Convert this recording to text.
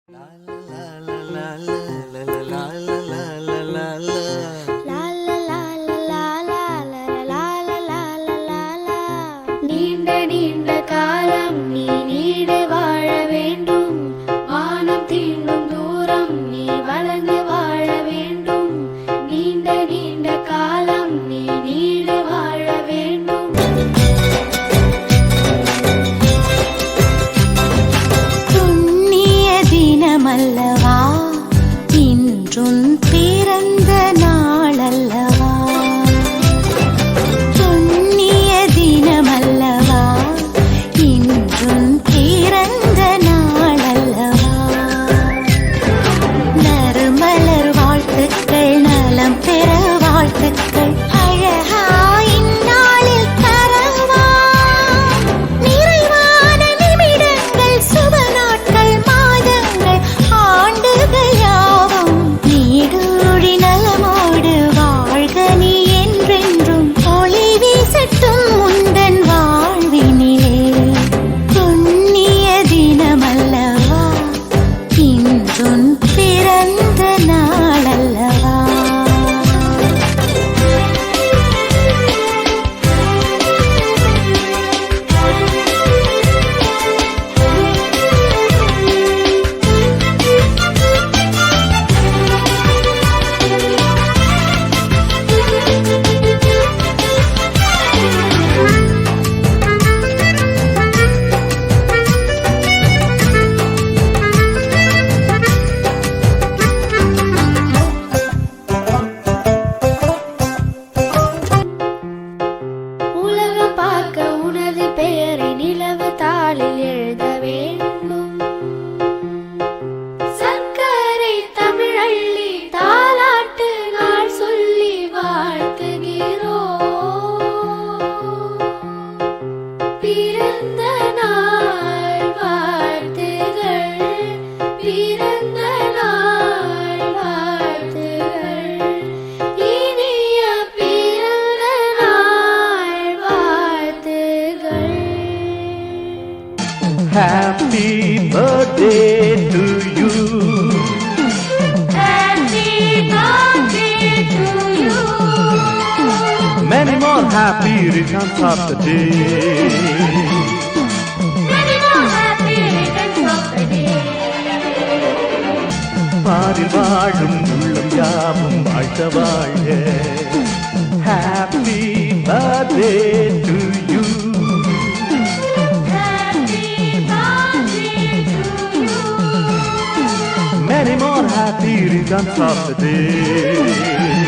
நீண்ட நீண்ட காலம் நீ நீடு வாழ வேண்டும். வானம் தீண்டும் தூரம் நீ வளர்ந்து வாழ வேண்டும். நீண்ட நீண்ட காலம் நீ நீடு வாழ வேண்டும். புண்ணிய தினமல்லவா இன்றும் பிறந்த நாளல்லவா. புண்ணிய தினமல்லவா இன்றும் பிறந்த நாளல்லவா. நறுமலர் வாழ்த்துக்கள், நலம் பெற வாழ்த்துக்கள், அழகா இந்நாளில் தரவா. நிறைவான நிமிடங்கள், சுப நாட்கள், மாதங்கள், ஆண்டுகள் யாவும் நீடூழி நலமோடு வாழ்க நீ என்றென்றும். ஒளி வீசட்டும் உந்தன் வாழ்வினிலே. புண்ணிய தினமல்லவா இன்றும் பிறந்த நாளல்லவா. உலகம் பார்க்க உனது பெயரை நிலவு தாளில் எழுத வேண்டும். சர்க்கரை தமிழள்ளி தாலாட்டு நாள் சொல்லி வாழ்த்துகிறோம். பிறந்த நாள் வாழ்த்துகள், பிறந்த நாள் வாழ்த்துகள், இனிய பிறந்த நாள் வாழ்த்துகள். Happy birthday to you. Happy birthday to you. Many more happy returns of the day. Many more happy returns of the day. பாரில் வாழும் உள்ளம் யாவும் வாழ்த்த வாழ்க. Happy birthday to you. Happy birthday to you. Many more happy returns of the day.